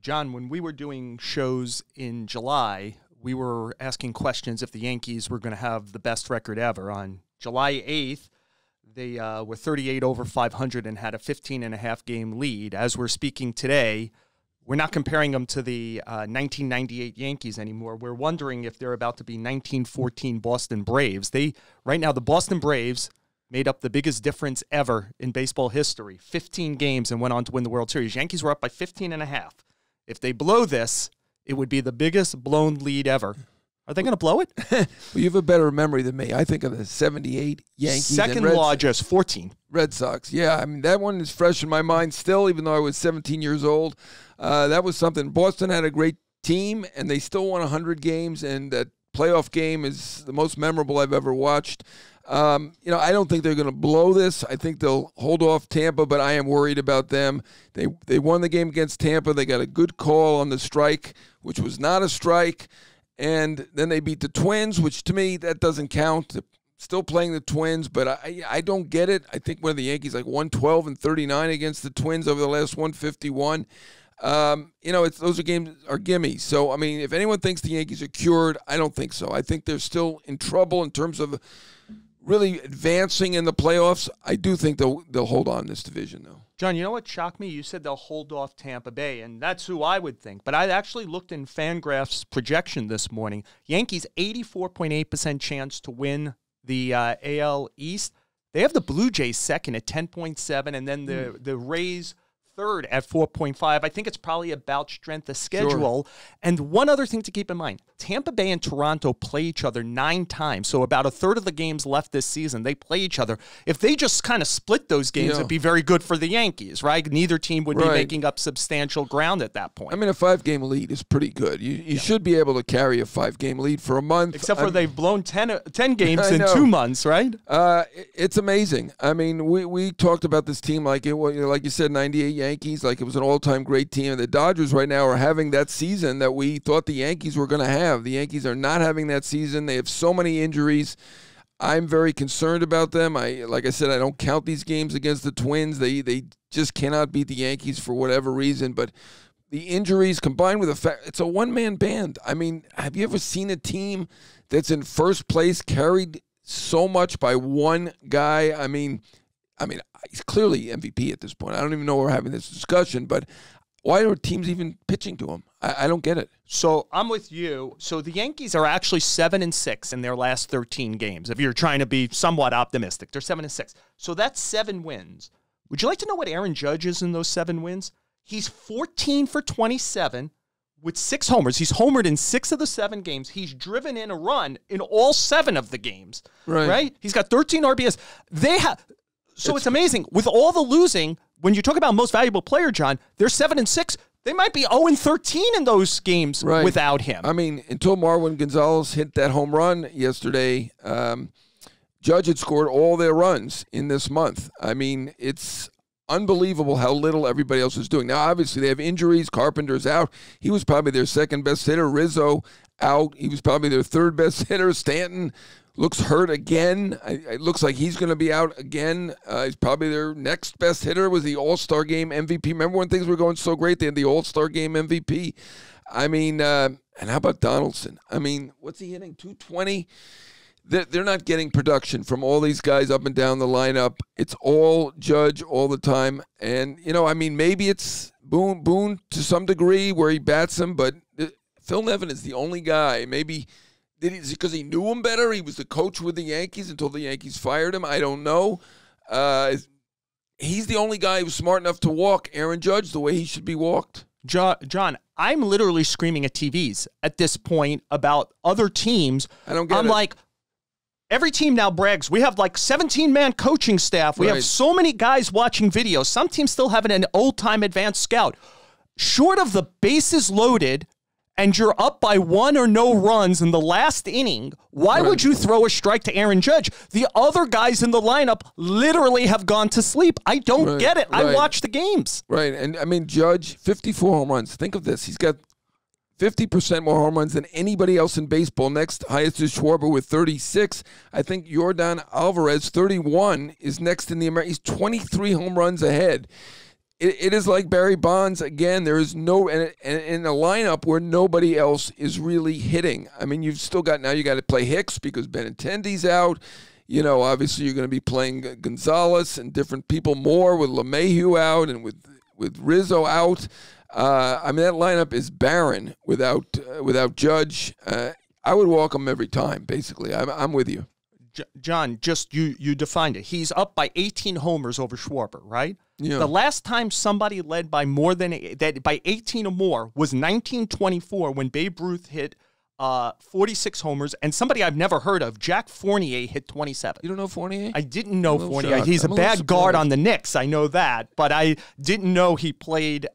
John, when we were doing shows in July, we were asking questions if the Yankees were going to have the best record ever. On July 8th, they were 38 over 500 and had a 15.5 game lead. As we're speaking today, we're not comparing them to the 1998 Yankees anymore. We're wondering if they're about to be 1914 Boston Braves. Right now, the Boston Braves made up the biggest difference ever in baseball history. 15 games and went on to win the World Series. Yankees were up by 15.5. If they blow this, it would be the biggest blown lead ever. Are they going to blow it? Well, you have a better memory than me. I think of the 78 Yankees. Second largest, 14. Red Sox. Yeah, I mean, that one is fresh in my mind still, even though I was 17 years old. That was something. Boston had a great team, and they still won 100 games, and that playoff game is the most memorable I've ever watched. I don't think they're going to blow this. I think they'll hold off Tampa, but I am worried about them. They won the game against Tampa. They got a good call on the strike, which was not a strike. And then they beat the Twins, which to me, that doesn't count. They're still playing the Twins, but I don't get it. I think one of the Yankees like 112 and 39 against the Twins over the last 151. Those games are gimmies. So, I mean, if anyone thinks the Yankees are cured, I don't think so. I think they're still in trouble in terms of really advancing in the playoffs. I do think they'll hold on this division, though. John, you know what shocked me? You said they'll hold off Tampa Bay, and that's who I would think. But I actually looked in Fangraph's projection this morning. Yankees, 84.8% chance to win the AL East. They have the Blue Jays second at 10.7, and then the Rays third at 4.5. I think it's probably about strength of schedule. Sure. And one other thing to keep in mind, Tampa Bay and Toronto play each other 9 times. So about a third of the games left this season, they play each other. If they just kind of split those games, it'd be very good for the Yankees, right? Neither team would be making up substantial ground at that point. I mean, a 5-game lead is pretty good. You should be able to carry a 5-game lead for a month. Except for they've blown 10 games in 2 months, right? It's amazing. I mean, we talked about this team like you said, 98 Yankees, like it was an all-time great team. And the Dodgers right now are having that season that we thought the Yankees were going to have. The Yankees are not having that season. They have so many injuries. I'm very concerned about them. Like I said, I don't count these games against the Twins. They just cannot beat the Yankees for whatever reason. But the injuries combined with the fact it's a one-man band. I mean, have you ever seen a team that's in first place carried so much by one guy? I mean, he's clearly MVP at this point. I don't even know we're having this discussion, but why are teams even pitching to him? I don't get it. So I'm with you. So the Yankees are actually 7-6 in their last 13 games. If you're trying to be somewhat optimistic, they're 7-6. So that's 7 wins. Would you like to know what Aaron Judge is in those 7 wins? He's 14 for 27 with 6 homers. He's homered in 6 of the 7 games. He's driven in a run in all 7 of the games. Right? He's got 13 RBIs. It's amazing. With all the losing, when you talk about most valuable player, John, they're 7-6. They might be 0-13 in those games without him. I mean, until Marwin Gonzalez hit that home run yesterday, Judge had scored all their runs in this month. I mean, it's unbelievable how little everybody else is doing. Now, obviously, they have injuries. Carpenter's out. He was probably their second best hitter. Rizzo out. He was probably their third best hitter. Stanton looks hurt again. It looks like he's going to be out again. He's probably their next best hitter. Was the All-Star Game MVP. Remember when things were going so great? They had the All-Star Game MVP. I mean, and how about Donaldson? I mean, what's he hitting? 220? They're not getting production from all these guys up and down the lineup. It's all Judge all the time. And, maybe it's Boone to some degree where he bats him, but Phil Nevin is the only guy. Maybe is it because he knew him better? He was the coach with the Yankees until the Yankees fired him. I don't know. He's the only guy who's smart enough to walk Aaron Judge the way he should be walked. John, I'm literally screaming at TVs at this point about other teams. I don't get it. I'm like, every team now brags. We have like 17-man coaching staff. We have so many guys watching videos. Some teams still have an old-time advanced scout. Short of the bases loaded and you're up by 1 or no runs in the last inning, why would you throw a strike to Aaron Judge? The other guys in the lineup literally have gone to sleep. I don't get it. I watch the games. Right, and Judge, 54 home runs. Think of this. He's got 50% more home runs than anybody else in baseball. Next highest is Schwarber with 36. I think Yordan Alvarez, 31, is next in the American. He's 23 home runs ahead. it is like Barry Bonds again. There is no and in a lineup where nobody else is really hitting. I mean, you've still got you got to play Hicks because Benintendi's out. You know, obviously you're going to be playing Gonzalez and different people more with LeMahieu out and with Rizzo out. I mean, that lineup is barren without Judge. I would walk him every time. Basically, I'm with you, John. Just you defined it. He's up by 18 homers over Schwarber, right? Yeah. The last time somebody led by more than by 18 or more was 1924 when Babe Ruth hit 46 homers, and somebody I've never heard of, Jack Fournier, hit 27. You don't know Fournier? I didn't know Fournier. Shocked. He's a bad surprised. guard on the Knicks. I know that, but I didn't know he played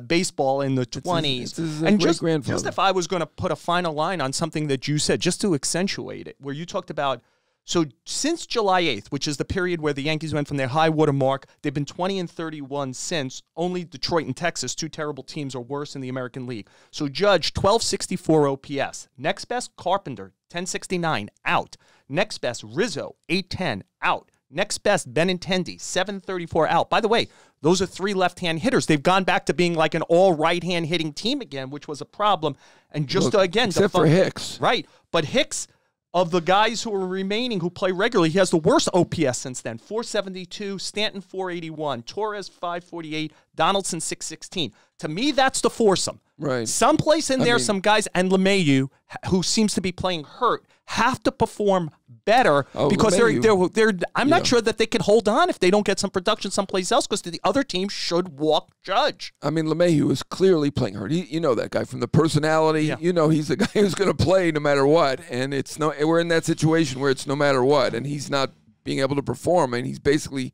baseball in the 20s. It's his and just if I was going to put a final line on something that you said, just to accentuate it, where you talked about, so since July 8th, which is the period where the Yankees went from their high water mark, they've been 20-31 since. Only Detroit and Texas, two terrible teams, are worse in the American League. So Judge, 1264 OPS. Next best, Carpenter, 1069, out. Next best, Rizzo, 810, out. Next best, Benintendi, 734, out. By the way, those are three left-hand hitters. They've gone back to being like an all right-hand hitting team again, which was a problem. And just again, except for Hicks. Right. But Hicks, of the guys who are remaining who play regularly, he has the worst OPS since then. 472, Stanton 481, Torres 548, Donaldson 616. To me, that's the foursome. Right. Someplace in there, some guys, and LeMahieu, who seems to be playing hurt, have to perform better because they're I'm not sure that they can hold on if they don't get some production someplace else, because the other team should walk Judge. I mean, LeMahieu is clearly playing hurt. You know that guy from the personality. Yeah. You know he's the guy who's going to play no matter what, and we're in that situation where it's no matter what, and he's not being able to perform, and he's basically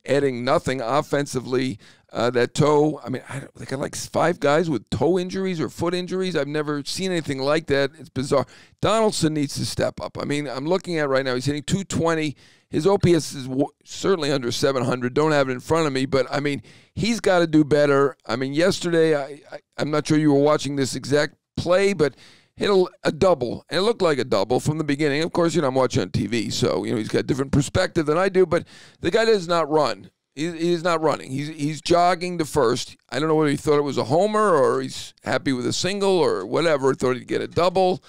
adding nothing offensively. That toe, I mean, they got like 5 guys with toe injuries or foot injuries. I've never seen anything like that. It's bizarre. Donaldson needs to step up. I mean, I'm looking at right now, he's hitting 220. His OPS is certainly under 700. Don't have it in front of me, but I mean, he's got to do better. I mean, yesterday, I'm not sure you were watching this exact play, but hit a double, and it looked like a double from the beginning. Of course, I'm watching on TV, so he's got a different perspective than I do, but the guy does not run. He's not running. He's jogging to first. I don't know whether he thought it was a homer or he's happy with a single or whatever, thought he'd get a double.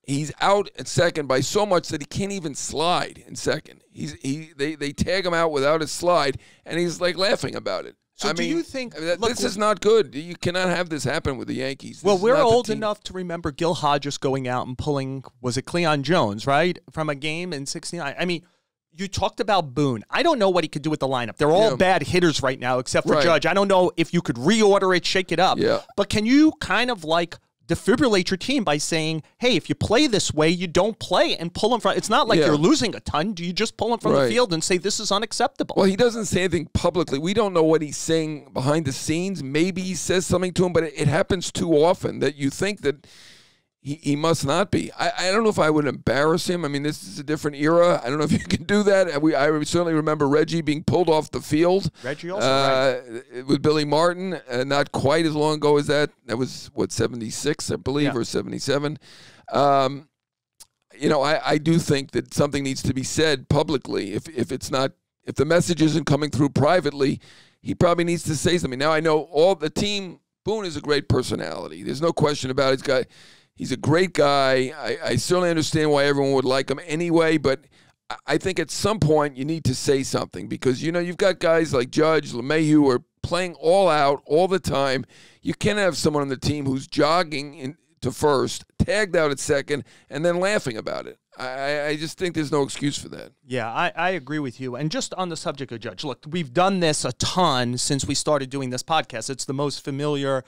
He's out at second by so much that he can't even slide in second. They tag him out without a slide, and he's like laughing about it. So you think this is not good? You cannot have this happen with the Yankees. Well, we're old enough to remember Gil Hodges going out and pulling, was it Cleon Jones, right, from a game in '69? I mean, you talked about Boone. I don't know what he could do with the lineup. They're all bad hitters right now, except for Judge. I don't know if you could reorder it, shake it up. Yeah. But can you kind of like defibrillate your team by saying, hey, if you play this way, you don't play, and pull them from. It's not like you're losing a ton. Do you just pull them from the field and say this is unacceptable? Well, he doesn't say anything publicly. We don't know what he's saying behind the scenes. Maybe he says something to him, but it happens too often that you think that he must not be. I don't know if I would embarrass him. I mean, this is a different era. I don't know if you can do that. I certainly remember Reggie being pulled off the field. Reggie also, with Billy Martin, not quite as long ago as that. That was, 76, I believe, or 77. I do think that something needs to be said publicly. If the message isn't coming through privately, he probably needs to say something. Now, I know all the team, Boone is a great personality. There's no question about it. He's a great guy. I certainly understand why everyone would like him anyway, but I think at some point you need to say something because, you've got guys like Judge, LeMahieu who are playing all out all the time. You can't have someone on the team who's jogging to first, tagged out at second, and then laughing about it. I just think there's no excuse for that. Yeah, I agree with you. And just on the subject of Judge, look, we've done this a ton since we started doing this podcast. It's the most familiar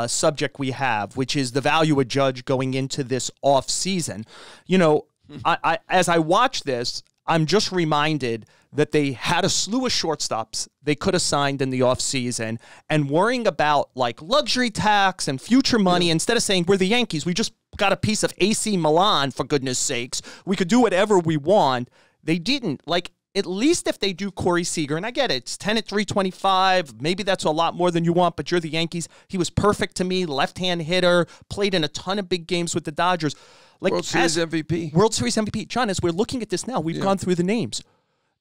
subject we have, which is the value of Judge going into this off season. As I watch this, I'm just reminded that they had a slew of shortstops they could have signed in the offseason, and worrying about like luxury tax and future money instead of saying we're the Yankees, we just got a piece of AC Milan, for goodness sakes. We could do whatever we want. They didn't. Like, at least if they do Corey Seager, and I get it, it's 10 at 325, maybe that's a lot more than you want, but you're the Yankees. He was perfect to me, left-hand hitter, played in a ton of big games with the Dodgers. Like, World Series MVP. World Series MVP. John, as we're looking at this now, we've gone through the names.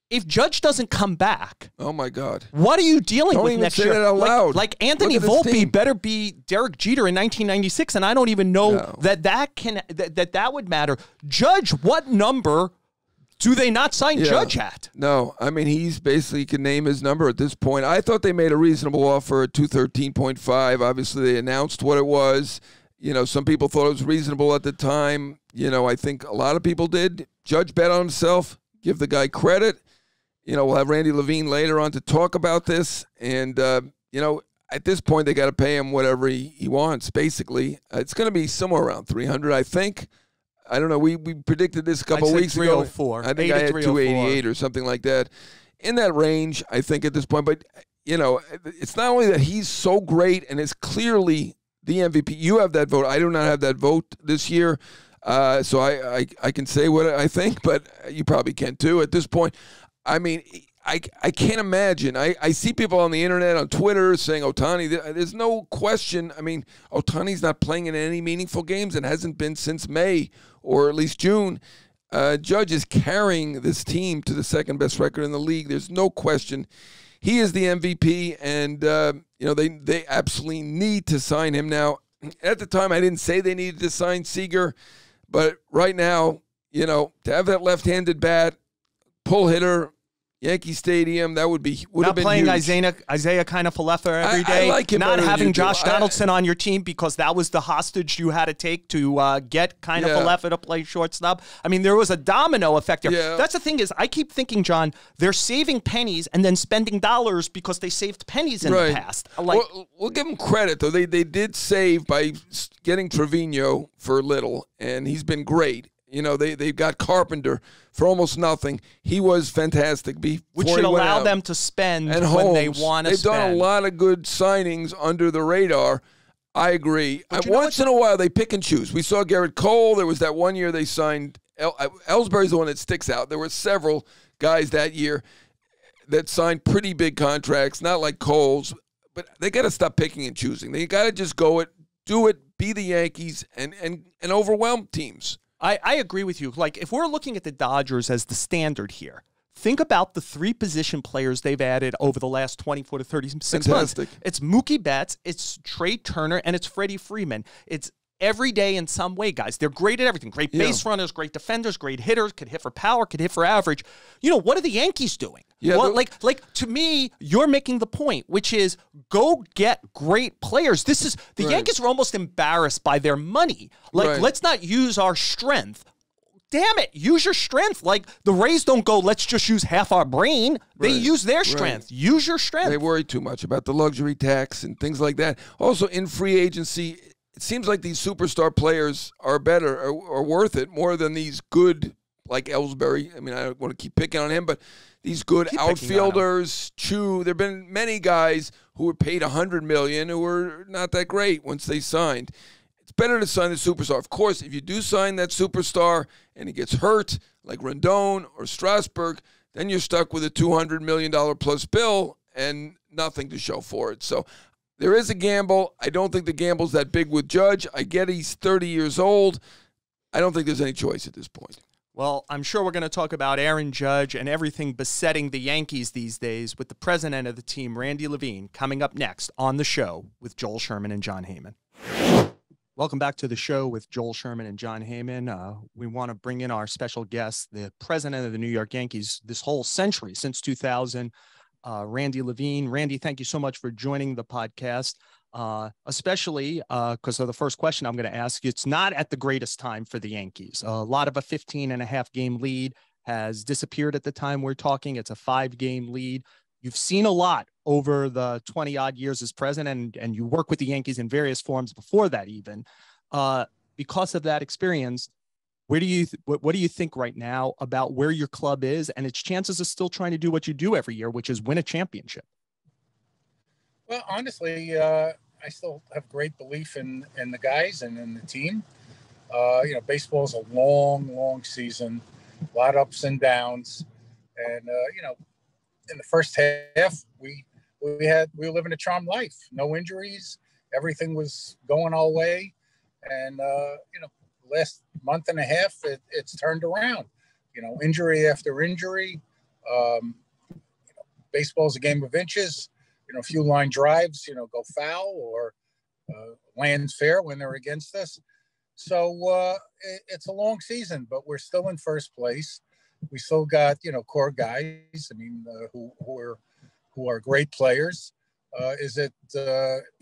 if Judge doesn't come back, oh my God, what are you dealing don't with even next say year? That out loud. Like Anthony Volpe better be Derek Jeter in 1996, and I don't even know that would matter. Judge, what number do they not sign Judge at? No, I mean, he's basically can name his number at this point. I thought they made a reasonable offer at 213.5. Obviously, they announced what it was. You know, some people thought it was reasonable at the time. You know, I think a lot of people did. Judge bet on himself. Give the guy credit. You know, we'll have Randy Levine later on to talk about this. And, you know, at this point, they got to pay him whatever he wants, basically. It's going to be somewhere around 300, I think. I don't know. We predicted this a couple of weeks ago. 304. I think I had 288 or something like that. In that range, I think, at this point. But, you know, it's not only that he's so great and is clearly the MVP. You have that vote. I do not have that vote this year. So I can say what I think, but you probably can too at this point. I mean, I can't imagine. I see people on the internet, on Twitter, saying Ohtani. There's no question. I mean, Ohtani's not playing in any meaningful games and hasn't been since May or at least June. Judge is carrying this team to the second best record in the league. There's no question. He is the MVP, and you know they absolutely need to sign him now. At the time, I didn't say they needed to sign Seager, but right now, you know, to have that left-handed bat, pull hitter, Yankee Stadium, that would have been not playing huge. Isaiah Kiner-Falefa every day. I like him not better having than Josh Donaldson on your team because that was the hostage you had to take to get Kiner-Falefa to play shortstop. I mean, there was a domino effect here. Yeah. That's the thing is, I keep thinking, John, they're saving pennies and then spending dollars because they saved pennies in the past. Like, we'll give them credit, though. They did save by getting Trevino for little, and he's been great. You know, they got Carpenter for almost nothing. He was fantastic. Which should allow them to spend and when they want to spend. They've done a lot of good signings under the radar. I agree. Once in a while, they pick and choose. We saw Gerrit Cole. There was that one year they signed. Ellsbury's the one that sticks out. There were several guys that year that signed pretty big contracts, not like Cole's. But they got to stop picking and choosing. They got to just go it, do it, be the Yankees, and overwhelm teams. I agree with you. Like, if we're looking at the Dodgers as the standard here, think about the three position players they've added over the last 24 to 36 months. It's Mookie Betts, it's Trey Turner, and it's Freddie Freeman. It's every day in some way, guys. They're great at everything. Great base runners, great defenders, great hitters, could hit for power, could hit for average. You know, what are the Yankees doing? Yeah, like to me, you're making the point, which is go get great players. This is the Yankees are almost embarrassed by their money. Like, let's not use our strength. Damn it, use your strength. Like, the Rays don't go, let's just use half our brain. They use their strength. Use your strength. They worry too much about the luxury tax and things like that. Also, in free agency, it seems like these superstar players are better or worth it more than these good, like Ellsbury. I mean, I don't want to keep picking on him, but these good outfielders, Chu. There have been many guys who were paid $100 million who were not that great once they signed. It's better to sign the superstar. Of course, if you do sign that superstar and he gets hurt, like Rendon or Strasburg, then you're stuck with a $200 million plus bill and nothing to show for it. So there is a gamble. I don't think the gamble's that big with Judge. I get he's 30 years old. I don't think there's any choice at this point. Well, I'm sure we're going to talk about Aaron Judge and everything besetting the Yankees these days with the president of the team, Randy Levine, coming up next on the show with Joel Sherman and John Heyman. Welcome back to the show with Joel Sherman and John Heyman. We want to bring in our special guest, the president of the New York Yankees this whole century, since 2000, Randy Levine. Randy, thank you so much for joining the podcast. Especially because of the first question I'm going to ask you. It's not at the greatest time for the Yankees. A lot of a 15.5 game lead has disappeared at the time we're talking. It's a 5-game lead. You've seen a lot over the 20 odd years as president, and you work with the Yankees in various forms before that even. Because of that experience, what do you think right now about where your club is and its chances of still trying to do what you do every year, which is win a championship? Well, honestly, I still have great belief in the guys and in the team. You know, baseball is a long season, a lot of ups and downs. And, you know, in the first half, we were living a charmed life, no injuries. Everything was going our way. And, you know, last month and a half, it's turned around, you know, injury after injury. Um, Baseball's a game of inches. A few line drives, go foul or lands fair when they're against us. So it's a long season, but we're still in first place. We still got, core guys. Who are great players. Is it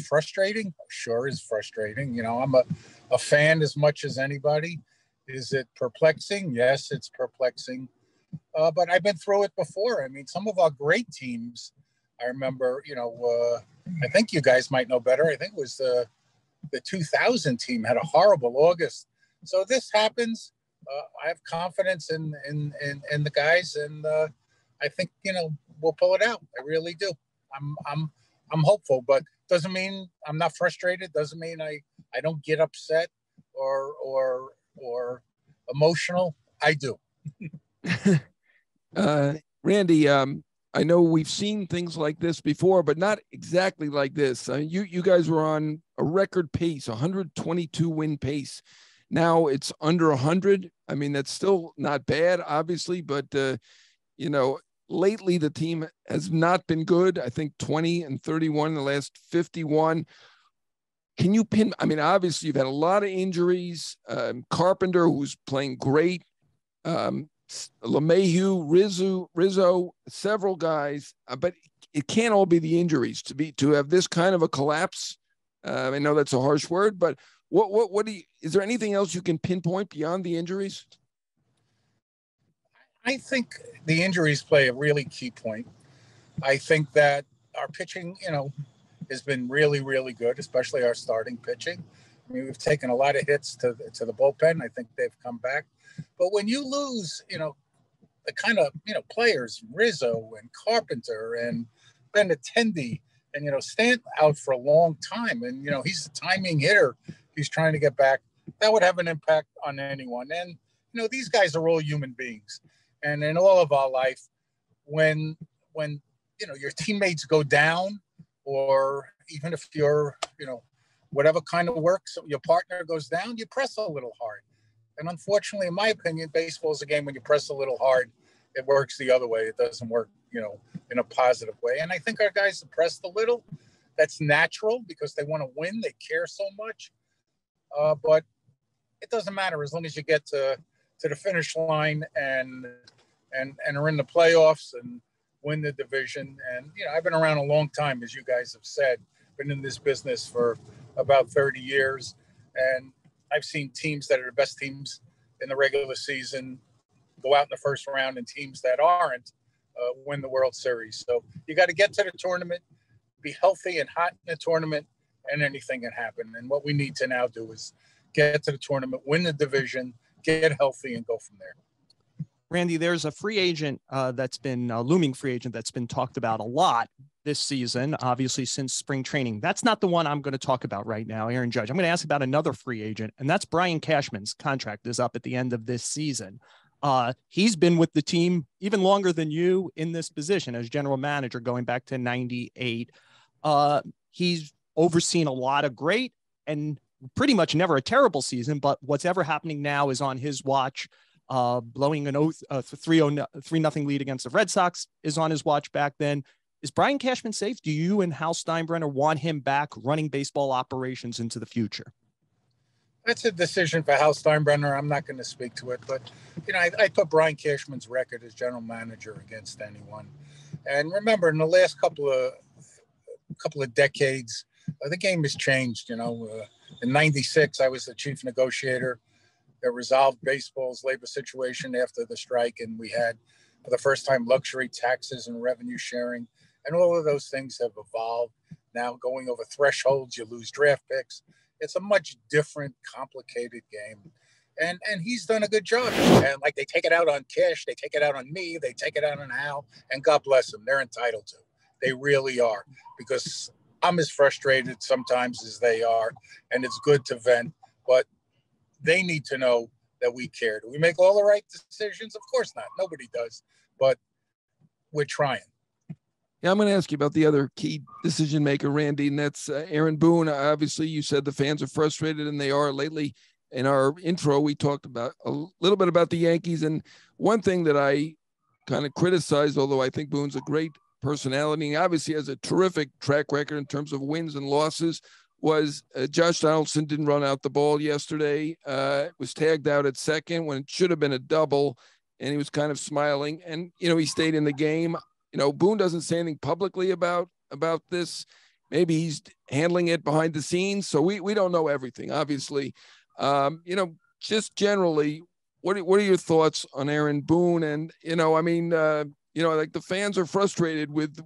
frustrating? Sure, is frustrating. I'm a fan as much as anybody. Is it perplexing? Yes, it's perplexing. But I've been through it before. I mean, some of our great teams, I remember, I think you guys might know better. I think it was the 2000 team had a horrible August. So this happens. I have confidence in the guys, and I think we'll pull it out. I really do. I'm hopeful, but doesn't mean I'm not frustrated. Doesn't mean I don't get upset or emotional. I do. Randy, I know we've seen things like this before, but not exactly like this. You guys were on a record pace, 122 win pace. Now it's under 100. I mean, that's still not bad, obviously, but lately the team has not been good. I think 20-31 in the last 51. Can you pin? I mean, obviously you've had a lot of injuries. Carpenter, who's playing great. LeMahieu, Rizzo, several guys, but it can't all be the injuries to have this kind of a collapse. I know that's a harsh word, but is there anything else you can pinpoint beyond the injuries? I think the injuries play a really key point. I think that our pitching, has been really, really good, especially our starting pitching. I mean, we've taken a lot of hits to the bullpen. I think they've come back. But when you lose, the kind of, players, Rizzo and Carpenter and Benintendi and, Stant out for a long time. And, he's a timing hitter. He's trying to get back. That would have an impact on anyone. And, these guys are all human beings. And in all of our life, when your teammates go down, or even if you're, whatever kind of work, so your partner goes down, you press a little hard. And unfortunately, in my opinion, baseball is a game when you press a little hard, it works the other way. It doesn't work, in a positive way. And I think our guys have pressed a little. That's natural because they want to win. They care so much. But it doesn't matter as long as you get to the finish line and are in the playoffs and win the division. And, I've been around a long time, as you guys have said, been in this business for about 30 years. And I've seen teams that are the best teams in the regular season go out in the first round, and teams that aren't win the World Series. So you got to get to the tournament, be healthy and hot in the tournament, and anything can happen. And what we need to now do is get to the tournament, win the division, get healthy, and go from there. Randy, there's a free agent that's been a looming free agent that's been talked about a lot this season, obviously since spring training. That's not the one I'm going to talk about right now, Aaron Judge. I'm going to ask about another free agent, and that's Brian Cashman's contract is up at the end of this season. He's been with the team even longer than you in this position as general manager, going back to 98. He's overseen a lot of great and pretty much never a terrible season, but what's ever happening now is on his watch. Blowing an 3-0 lead against the Red Sox is on his watch back then. Is Brian Cashman safe? Do you and Hal Steinbrenner want him back running baseball operations into the future? That's a decision for Hal Steinbrenner. I'm not going to speak to it, but I put Brian Cashman's record as general manager against anyone. And remember, in the last couple of decades, the game has changed. In '96, I was the chief negotiator that resolved baseball's labor situation after the strike, and we had, for the first time, luxury taxes and revenue sharing, and all of those things have evolved. Now, going over thresholds, you lose draft picks. It's a much different, complicated game, and he's done a good job. And like, they take it out on Cash, they take it out on me, they take it out on Hal, and God bless them, they're entitled to. They really are, because I'm as frustrated sometimes as they are, and it's good to vent, but they need to know that we care. Do we make all the right decisions? Of course not. Nobody does, but we're trying. Yeah, I'm going to ask you about the other key decision maker, Randy, and that's Aaron Boone. Obviously, you said the fans are frustrated, and they are lately. In our intro, we talked about a little bit about the Yankees, and one thing that I kind of criticized, although I think Boone's a great personality and obviously has a terrific track record in terms of wins and losses, was Josh Donaldson didn't run out the ball yesterday, was tagged out at second when it should have been a double, and he was kind of smiling. And, he stayed in the game. Boone doesn't say anything publicly about this. Maybe he's handling it behind the scenes. So we don't know everything, obviously. Just generally, what are your thoughts on Aaron Boone? And, like the fans are frustrated with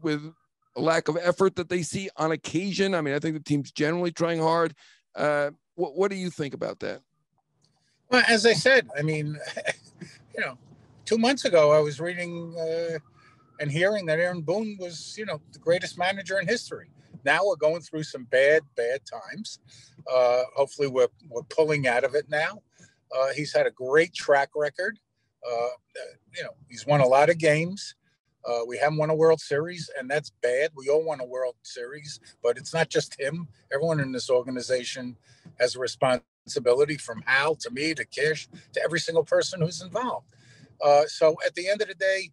a lack of effort that they see on occasion. I mean, I think the team's generally trying hard. What do you think about that? Well, as I said, I mean, 2 months ago, I was reading and hearing that Aaron Boone was, the greatest manager in history. Now we're going through some bad times. Hopefully we're pulling out of it now. He's had a great track record. He's won a lot of games. We haven't won a World Series, and that's bad. We all want a World Series, but it's not just him. Everyone in this organization has a responsibility, from Hal to me to Kish to every single person who's involved. So at the end of the day,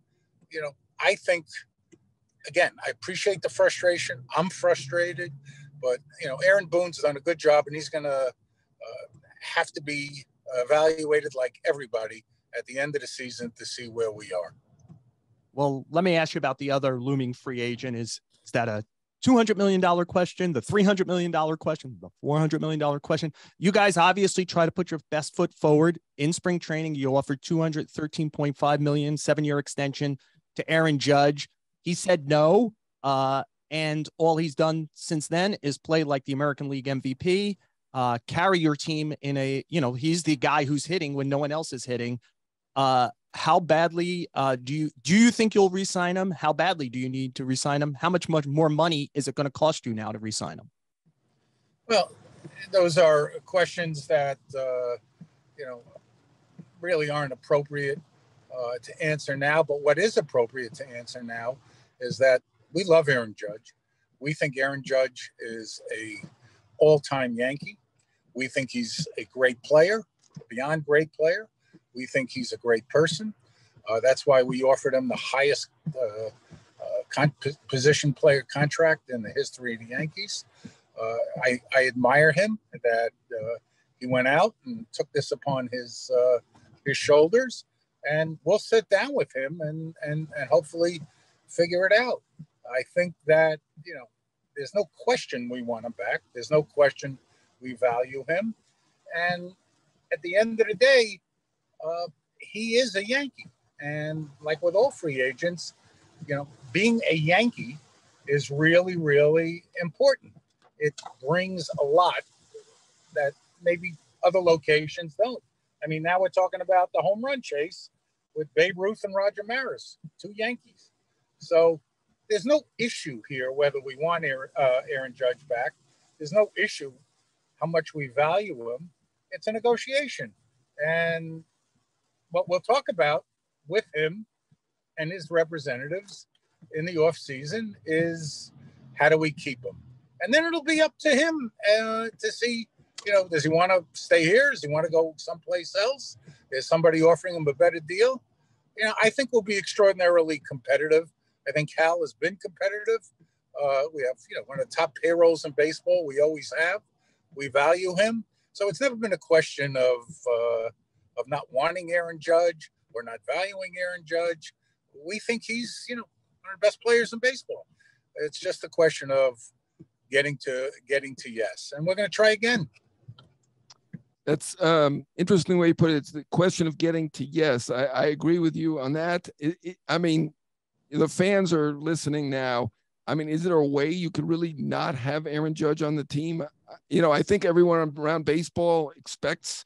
I think, again, I appreciate the frustration. I'm frustrated, but, Aaron Boone's done a good job, and he's going to have to be evaluated like everybody at the end of the season to see where we are. Well, let me ask you about the other looming free agent. Is that a $200 million question, the $300 million question, the $400 million question? You guys obviously try to put your best foot forward in spring training. You offered $213.5 million, 7-year extension to Aaron Judge. He said no. And all he's done since then is play like the American League MVP, carry your team in a, he's the guy who's hitting when no one else is hitting. How badly do you think you'll re-sign him? How badly do you need to re-sign him? How much more money is it going to cost you now to re-sign him? Well, those are questions that, really aren't appropriate to answer now. But what is appropriate to answer now is that we love Aaron Judge. We think Aaron Judge is a all-time Yankee. We think he's a great player, beyond great player. We think he's a great person. That's why we offered him the highest position player contract in the history of the Yankees. I admire him that he went out and took this upon his shoulders, and we'll sit down with him and hopefully figure it out. I think that, there's no question we want him back. There's no question we value him. And at the end of the day, he is a Yankee. And like with all free agents, being a Yankee is really, really important. It brings a lot that maybe other locations don't. I mean, now we're talking about the home run chase with Babe Ruth and Roger Maris, 2 Yankees. So there's no issue here whether we want Aaron Judge back. There's no issue how much we value him. It's a negotiation. And what we'll talk about with him and his representatives in the off season is how do we keep him? And then it'll be up to him to see, does he want to stay here? Does he want to go someplace else? Is somebody offering him a better deal? I think we'll be extraordinarily competitive. I think Hal has been competitive. We have, one of the top payrolls in baseball. We always have. We value him. So it's never been a question of not wanting Aaron Judge or not valuing Aaron Judge. We think he's, one of the best players in baseball. It's just a question of getting to yes. And we're going to try again. That's interesting way you put it. It's the question of getting to yes. I agree with you on that. I mean, the fans are listening now. I mean, is there a way you could really not have Aaron Judge on the team? I think everyone around baseball expects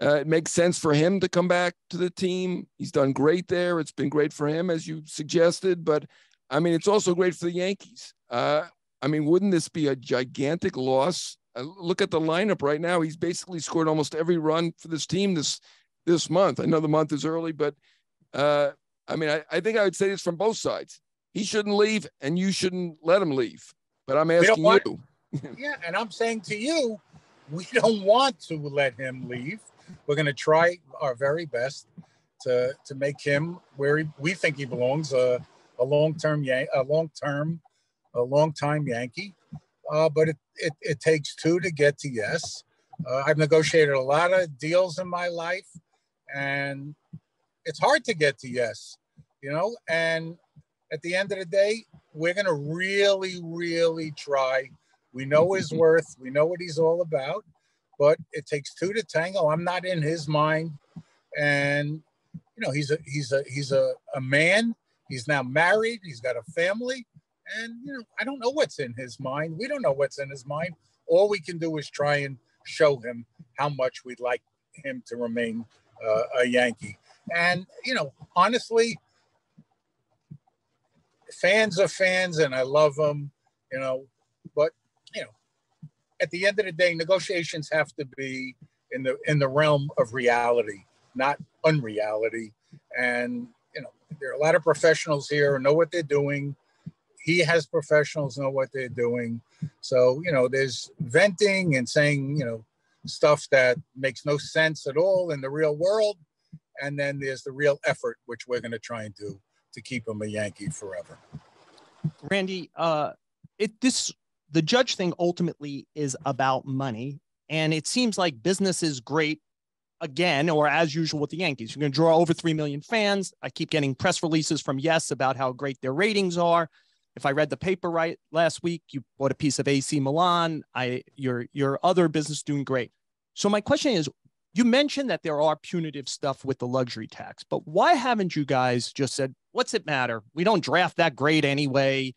it makes sense for him to come back to the team. He's done great there. It's been great for him, as you suggested. But, I mean, it's also great for the Yankees. I mean, wouldn't this be a gigantic loss? Look at the lineup right now. He's basically scored almost every run for this team this month. I know the month is early, but, I mean, I think I would say this from both sides. He shouldn't leave, and you shouldn't let him leave. But I'm asking you. Yeah, and I'm saying to you, we don't want to let him leave. We're going to try our very best to make him where we think he belongs, a long-time Yankee. But it takes two to get to yes. I've negotiated a lot of deals in my life, and it's hard to get to yes, and at the end of the day, we're going to really, really try. We know his worth. We know what he's all about, but it takes two to tango. I'm not in his mind. And, he's a man. He's now married. He's got a family. And, I don't know what's in his mind. We don't know what's in his mind. All we can do is try and show him how much we'd like him to remain a Yankee. And, honestly, fans are fans, and I love them, but, at the end of the day, negotiations have to be in the realm of reality, not unreality. And, there are a lot of professionals here who know what they're doing. He has professionals know what they're doing. So, there's venting and saying, stuff that makes no sense at all in the real world. And then there's the real effort, which we're going to try and do to keep him a Yankee forever. Randy, the Judge thing ultimately is about money. And it seems like business is great again, or as usual with the Yankees. You're going to draw over 3 million fans. I keep getting press releases from Yes about how great their ratings are. If I read the paper right last week, you bought a piece of AC Milan. Your other business doing great. So my question is, you mentioned that there are punitive stuff with the luxury tax, but why haven't you guys just said, what's it matter? We don't draft that great anyway.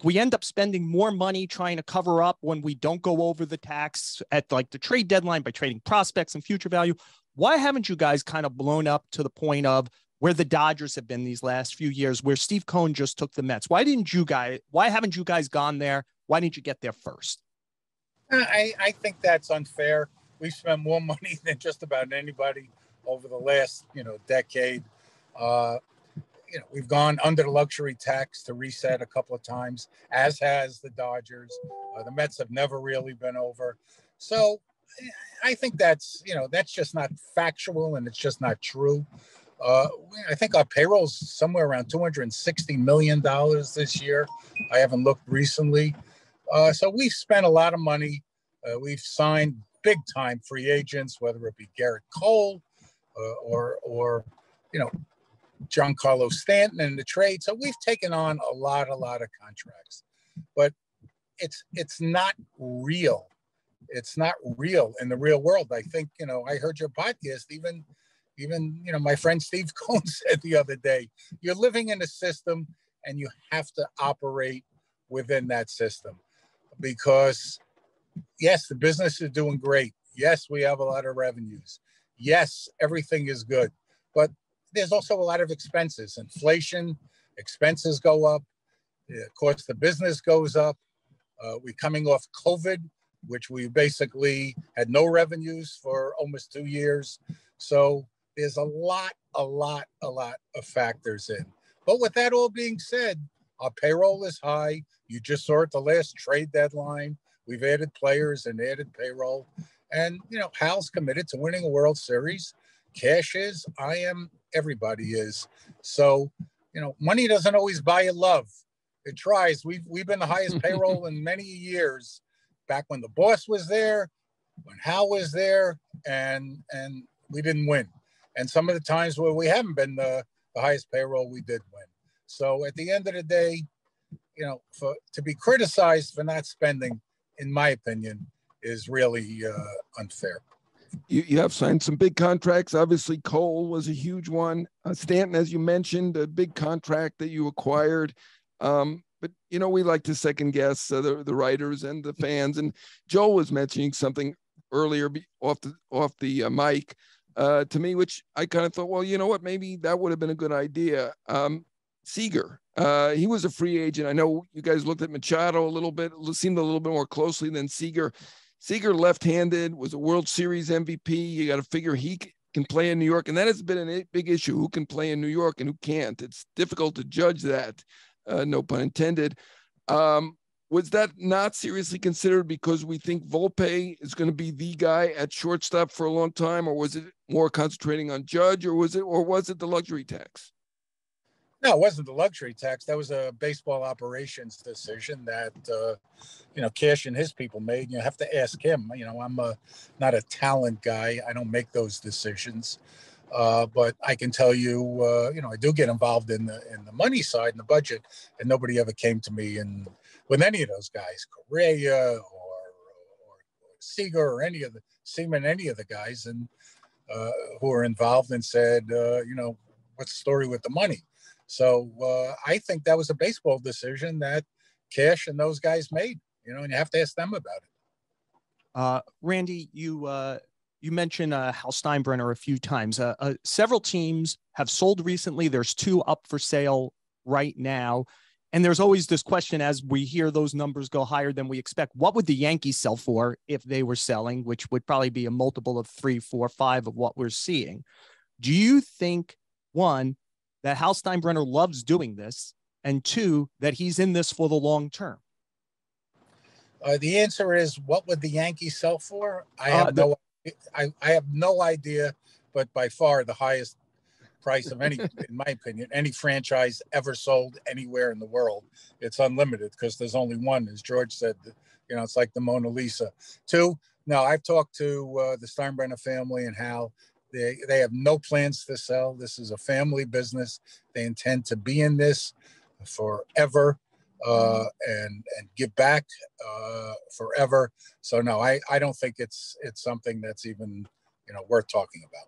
We end up spending more money trying to cover up when we don't go over the tax at the trade deadline by trading prospects and future value. Why haven't you guys kind of blown up to the point of where the Dodgers have been these last few years, where Steve Cohen just took the Mets? Why haven't you guys gone there? Why didn't you get there first? I think that's unfair. We've spent more money than just about anybody over the last, decade. We've gone under the luxury tax to reset a couple of times, as has the Dodgers. The Mets have never really been over. So I think that's just not factual, and it's just not true. I think our payroll's somewhere around $260 million this year. I haven't looked recently. So we've spent a lot of money. We've signed big time free agents, whether it be Garrett Cole or Giancarlo Stanton in the trade. So we've taken on a lot of contracts, but it's not real. It's not real in the real world. I think, I heard your podcast, even, my friend Steve Cohen said the other day, you're living in a system and you have to operate within that system, because yes, the business is doing great. Yes, we have a lot of revenues. Yes, everything is good, but there's also a lot of expenses. Inflation, expenses go up. Of course, the business goes up. We're coming off COVID, which we basically had no revenues for almost 2 years. So there's a lot of factors in. But with that all being said, our payroll is high. You just saw at the last trade deadline, we've added players and added payroll. And, Hal's committed to winning a World Series. Cash is, I am, everybody is. So, money doesn't always buy you love. It tries. We've been the highest payroll in many years, back when the boss was there, when Hal was there, and we didn't win. And some of the times where we haven't been the highest payroll, we did win. So at the end of the day, to be criticized for not spending, in my opinion, is really unfair. You have signed some big contracts. Obviously, Cole was a huge one. Stanton, as you mentioned, a big contract that you acquired. But, we like to second guess the writers and the fans. And Joe was mentioning something earlier off the mic to me, which I kind of thought, well, you know what, maybe that would have been a good idea. Seager, he was a free agent. I know you guys looked at Machado a little bit, seemed a little bit more closely than Seager. Seager, left-handed, was a World Series MVP. You got to figure he can play in New York, and that has been a big issue, who can play in New York and who can't. It's difficult to judge that, no pun intended. was that not seriously considered because we think Volpe is going to be the guy at shortstop for a long time, or was it more concentrating on Judge, or was it the luxury tax? No, it wasn't the luxury tax. That was a baseball operations decision that, Cash and his people made. You have to ask him. I'm not a talent guy. I don't make those decisions. But I can tell you, I do get involved in the money side and the budget, and nobody ever came to me with any of those guys, Correa or Seager or any of the Seaman, any of the guys, and who are involved, and said, what's the story with the money? So I think that was a baseball decision that Cash and those guys made, and you have to ask them about it. Randy, you mentioned Hal Steinbrenner a few times. Several teams have sold recently. There's 2 up for sale right now. And there's always this question as we hear those numbers go higher than we expect. What would the Yankees sell for if they were selling, which would probably be a multiple of 3, 4, 5 of what we're seeing? Do you think, one, that Hal Steinbrenner loves doing this, and 2, that he's in this for the long term? The answer is, what would the Yankees sell for? I have no idea, but by far the highest price of any, in my opinion, any franchise ever sold anywhere in the world. It's unlimited because there's only one, as George said. It's like the Mona Lisa. 2, no, I've talked to the Steinbrenner family and Hal. They have no plans to sell. This is a family business. They intend to be in this forever and give back forever. So no, I don't think it's something that's even worth talking about.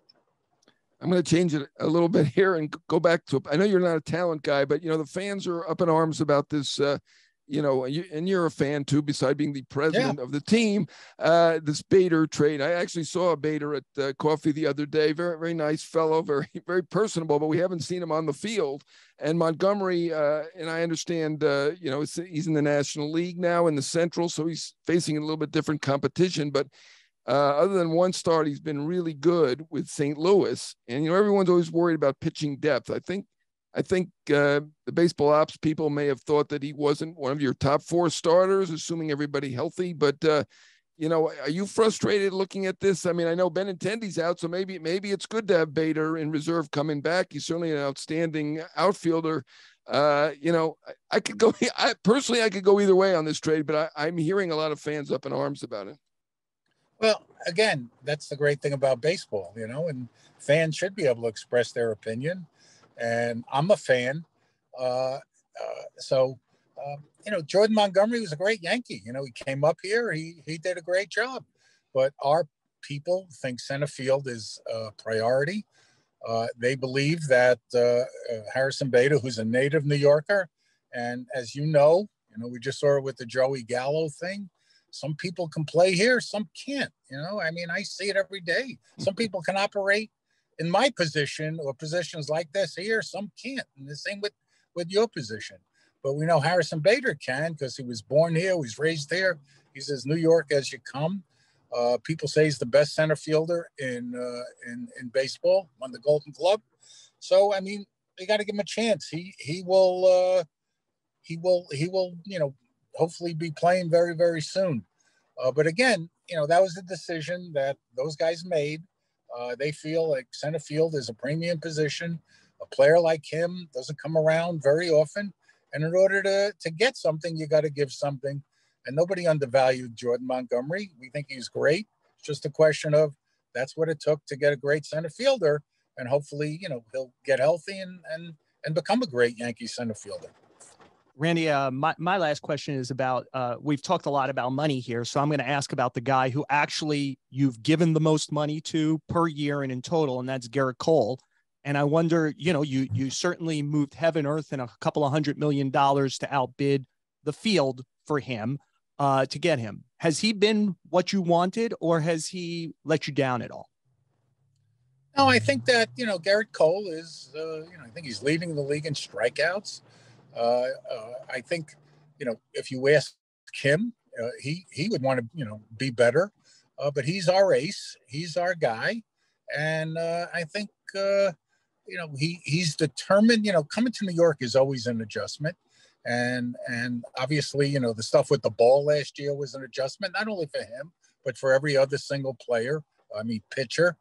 I'm going to change it a little bit here and go back to, I know you're not a talent guy, but the fans are up in arms about this. And you're a fan too, beside being the president of the team, this Bader trade. I actually saw a Bader at coffee the other day. Very, very nice fellow, very, very personable, but we haven't seen him on the field. And Montgomery, and I understand, he's in the National League now in the Central, so he's facing a little bit different competition. But other than one start, he's been really good with St. Louis. And, everyone's always worried about pitching depth. I think the baseball ops people may have thought that he wasn't one of your top 4 starters, assuming everybody healthy. But, are you frustrated looking at this? I mean, I know Benintendi's out, so maybe it's good to have Bader in reserve coming back. He's certainly an outstanding outfielder. I could go either way on this trade, but I'm hearing a lot of fans up in arms about it. Well, again, that's the great thing about baseball, and fans should be able to express their opinion. And I'm a fan. Jordan Montgomery was a great Yankee. He came up here. He did a great job. But our people think center field is a priority. They believe that Harrison Bader, who's a native New Yorker, and as we just saw it with the Joey Gallo thing. Some people can play here, some can't. I see it every day. Some people can operate in my position or positions like this here, some can't. And the same with your position. But we know Harrison Bader can because he was born here, he was raised here. He's as New York as you come. People say he's the best center fielder in baseball, won the Golden Glove. So you got to give him a chance. He will hopefully be playing very, very soon. But again, that was the decision that those guys made. They feel like center field is a premium position. A player like him doesn't come around very often. And in order to get something, you got to give something. And nobody undervalued Jordan Montgomery. We think he's great. It's just a question of that's what it took to get a great center fielder. And hopefully, he'll get healthy and become a great Yankee center fielder. Randy, my last question is about, we've talked a lot about money here, so I'm going to ask about the guy who actually you've given the most money to per year and in total, and that's Gerrit Cole. And I wonder, you certainly moved heaven, earth, and a couple of $100 million to outbid the field for him, to get him. Has he been what you wanted, or has he let you down at all? No, I think that, Gerrit Cole is, I think he's leading the league in strikeouts. I think, if you ask him, he would want to, be better. But he's our ace. He's our guy. And I think, he's determined. Coming to New York is always an adjustment. And obviously, you know, the stuff with the ball last year was an adjustment, not only for him, but for every other single player, pitcher.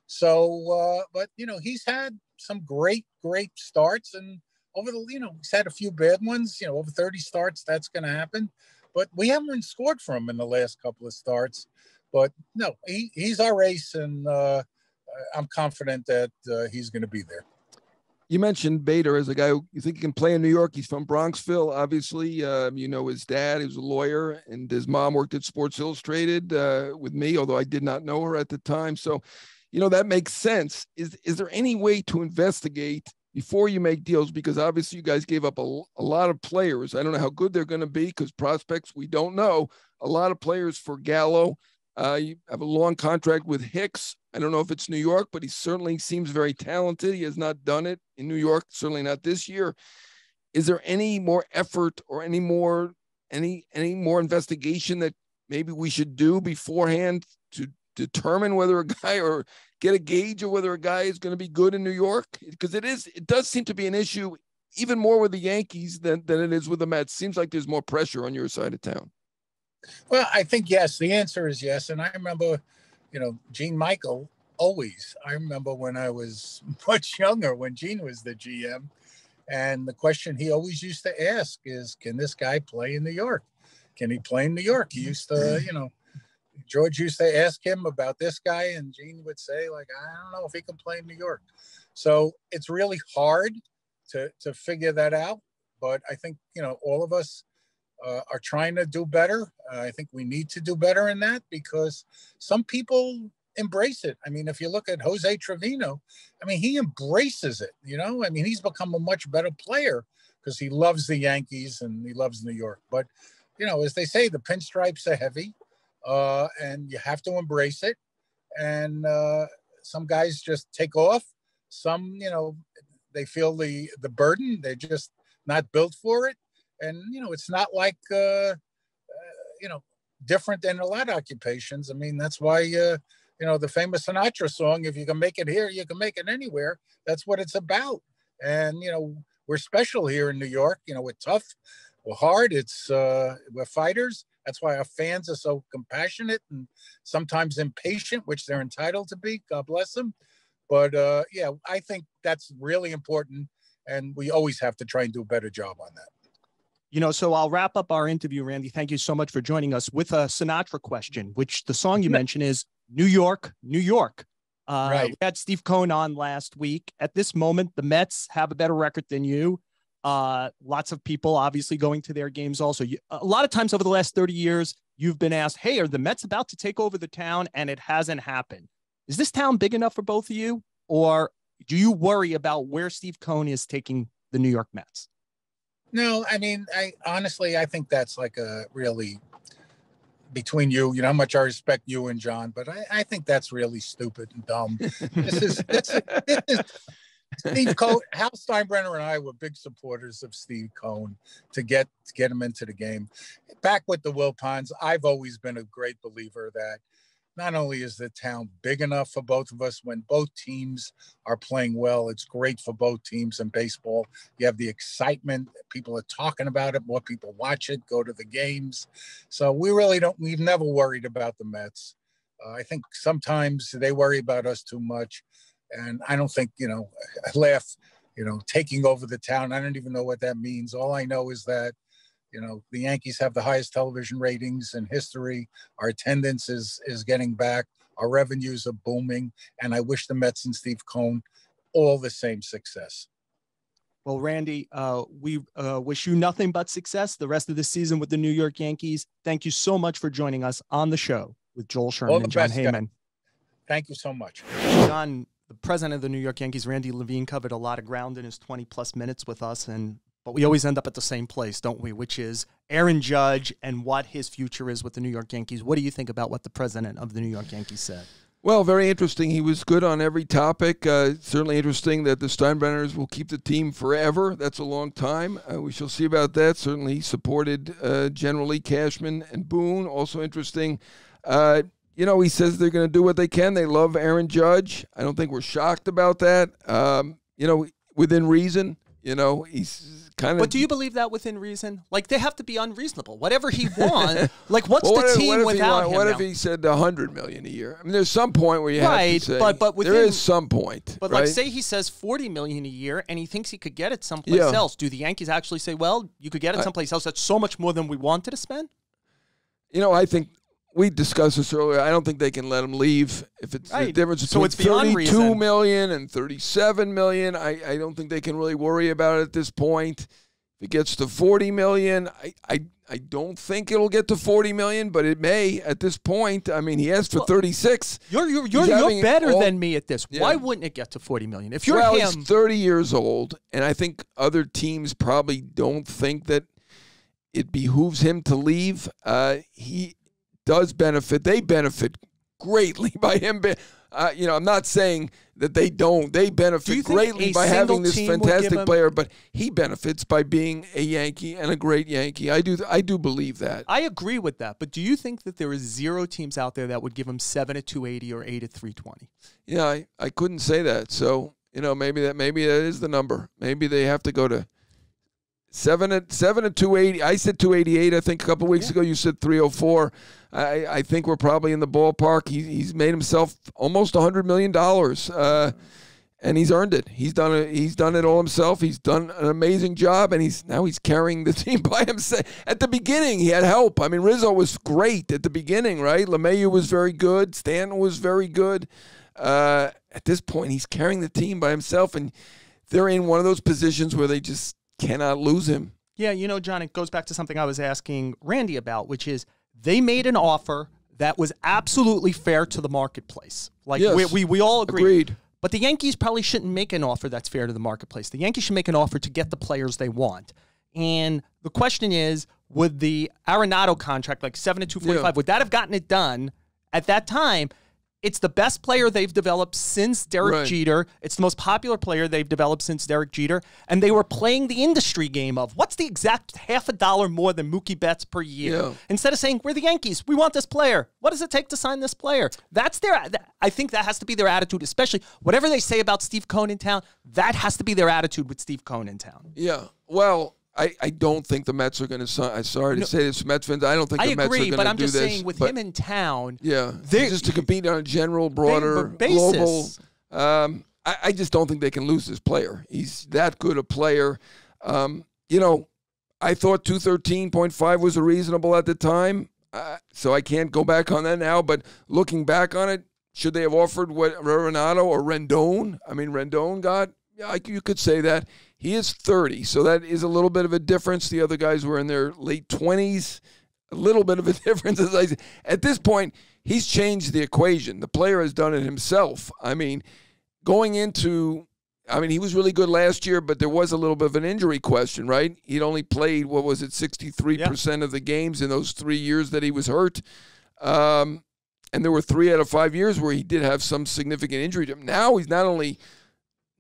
So, but, you know, he's had some great starts, and he's had a few bad ones, you know, over 30 starts, that's going to happen. But we haven't scored for him in the last couple of starts. But no, he's our ace, and I'm confident that he's going to be there. You mentioned Bader as a guy who you think can play in New York. He's from Bronxville, obviously. You know, his dad, he was a lawyer, and his mom worked at Sports Illustrated with me, although I did not know her at the time. So, you know, that makes sense. Is there any way to investigate before you make deals? Because obviously you guys gave up a lot of players. I don't know how good they're going to be because prospects, we don't know. A lot of players for Gallo. You have a long contract with Hicks. I don't know if it's New York, but he certainly seems very talented. He has not done it in New York, certainly not this year. Is there any more effort or any more investigation that maybe we should do beforehand to determine whether a guy or get a gauge of whether a guy is going to be good in New York? Because it does seem to be an issue even more with the Yankees than it is with the Mets. Seems like there's more pressure on your side of town. Well, I think yes. The answer is yes. And I remember, you know, Gene Michael always. I remember when I was much younger, when Gene was the GM, and the question he always used to ask is, can this guy play in New York? Can he play in New York? He used to, you know, George used to ask him about this guy, and Gene would say, like, I don't know if he can play in New York. So it's really hard to figure that out. But I think, you know, all of us are trying to do better. I think we need to do better in that because some people embrace it. I mean, if you look at Jose Trevino, I mean, he embraces it, you know? I mean, he's become a much better player because he loves the Yankees and he loves New York. But, you know, as they say, the pinstripes are heavy and you have to embrace it. And some guys just take off. Some, you know, they feel the burden. They're just not built for it. And, you know, it's not like, you know, different than a lot of occupations. I mean, that's why, you know, the famous Sinatra song, if you can make it here, you can make it anywhere. That's what it's about. And, you know, we're special here in New York. You know, we're tough, we're hard. We're fighters. That's why our fans are so compassionate and sometimes impatient, which they're entitled to be. God bless them. But, yeah, I think that's really important. And we always have to try and do a better job on that. You know, so I'll wrap up our interview, Randy. Thank you so much for joining us with a Sinatra question, which the song you mentioned is New York, New York. Right. We had Steve Cohen on last week. At this moment, the Mets have a better record than you. Lots of people obviously going to their games also. A lot of times over the last 30 years, you've been asked, hey, are the Mets about to take over the town? And it hasn't happened. Is this town big enough for both of you? Or do you worry about where Steve Cohen is taking the New York Mets? No, I mean, I think that's like a really between you know how much I respect you and John, but I think that's really stupid and dumb. This is Steve Cohen. Hal Steinbrenner and I were big supporters of Steve Cohen to get him into the game. Back with the Wilpons, I've always been a great believer that not only is the town big enough for both of us, when both teams are playing well, it's great for both teams in baseball. You have the excitement. People are talking about it. More people watch it, go to the games. So we've never worried about the Mets. I think sometimes they worry about us too much. And I don't think, you know, I laugh, you know, taking over the town. I don't even know what that means. All I know is that, you know, the Yankees have the highest television ratings in history. Our attendance is getting back. Our revenues are booming. And I wish the Mets and Steve Cohen all the same success. Well, Randy, we wish you nothing but success the rest of the season with the New York Yankees. Thank you so much for joining us on the show with Joel Sherman and John Heyman. Thank you so much. John, the president of the New York Yankees, Randy Levine, covered a lot of ground in his 20-plus minutes with us, but we always end up at the same place, don't we, which is Aaron Judge and what his future is with the New York Yankees. What do you think about what the president of the New York Yankees said? Well, very interesting. He was good on every topic. Certainly interesting that the Steinbrenners will keep the team forever. That's a long time. We shall see about that. Certainly he supported generally Cashman and Boone. Also interesting. You know, he says they're going to do what they can. They love Aaron Judge. I don't think we're shocked about that. You know, within reason. You know, he's kind of. But do you believe that within reason? Like, they have to be unreasonable. Whatever he wants, like, what's the team without him? What if he said $100 million a year? I mean, there's some point where you have to say. But within, there is some point. But right? like, say he says $40 million a year, and he thinks he could get it someplace else. Do the Yankees actually say, well, you could get it someplace else? That's so much more than we wanted to spend. You know, I think. We discussed this earlier. I don't think they can let him leave if it's the difference between $32 million and $37 million. I don't think they can really worry about it at this point. If it gets to $40 million, I don't think it'll get to $40 million, but it may at this point. I mean, he asked for 36. You're better than me at this. Yeah. Why wouldn't it get to $40 million? If you're him, he's 30 years old, and I think other teams probably don't think that it behooves him to leave. He does benefit. They benefit greatly by him. I'm not saying that they don't. They benefit greatly by having this fantastic player, but he benefits by being a Yankee and a great Yankee. I do believe that. I agree with that. But do you think that there is 0 teams out there that would give him 7 at 280 or 8 at 320? Yeah, I couldn't say that. So maybe that is the number. Maybe they have to go to 7 at 280. I said 288. I think a couple weeks ago you said 304. I think we're probably in the ballpark. He's made himself almost $100 million, and he's earned it. He's done it all himself. He's done an amazing job, and now he's carrying the team by himself. At the beginning, he had help. I mean, Rizzo was great at the beginning, right? LeMahieu was very good. Stanton was very good. At this point, he's carrying the team by himself, and they're in one of those positions where they just cannot lose him. Yeah, John, it goes back to something I was asking Randy about, which is they made an offer that was absolutely fair to the marketplace. Like, yes, we all agreed. But the Yankees probably shouldn't make an offer that's fair to the marketplace. The Yankees should make an offer to get the players they want. And the question is, would the Arenado contract, like 7 at 245, would that have gotten it done at that time? It's the best player they've developed since Derek Jeter. It's the most popular player they've developed since Derek Jeter. And they were playing the industry game of what's the exact $50 more than Mookie Betts per year. Yeah. Instead of saying, we're the Yankees, we want this player. What does it take to sign this player? I think that has to be their attitude, especially whatever they say about Steve Cohen in town, that has to be their attitude with Steve Cohen in town. Yeah, well, I don't think the Mets are going to sign. I'm sorry to say this, Mets fans. I don't think the Mets are going to do this. But I'm just saying, with him in town, just to compete on a general, broader, global. I just don't think they can lose this player. He's that good a player. I thought 213.5 was reasonable at the time, so I can't go back on that now. But looking back on it, should they have offered what Arenado or Rendon? I mean, Rendon got. Yeah, you could say that. He is 30, so that is a little bit of a difference. The other guys were in their late 20s. A little bit of a difference. As I said. At this point, he's changed the equation. The player has done it himself. I mean, he was really good last year, but there was a little bit of an injury question, right? He'd only played, 63% of the games in those 3 years that he was hurt. And there were 3 out of 5 years where he did have some significant injury to him. Now he's not only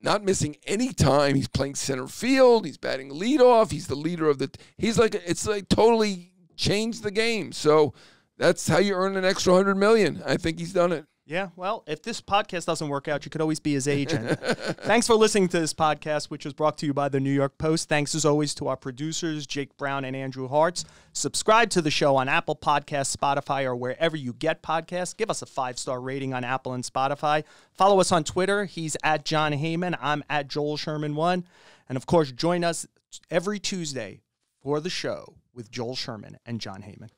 not missing any time. He's playing center field. He's batting leadoff. He's the leader of it's totally changed the game. So that's how you earn an extra $100 million. I think he's done it. Yeah, well, if this podcast doesn't work out, you could always be his agent. Thanks for listening to this podcast, which was brought to you by the New York Post. Thanks, as always, to our producers, Jake Brown and Andrew Hartz. Subscribe to the show on Apple Podcasts, Spotify, or wherever you get podcasts. Give us a 5-star rating on Apple and Spotify. Follow us on Twitter. He's at John Heyman. I'm at Joel Sherman1. And, of course, join us every Tuesday for the show with Joel Sherman and John Heyman.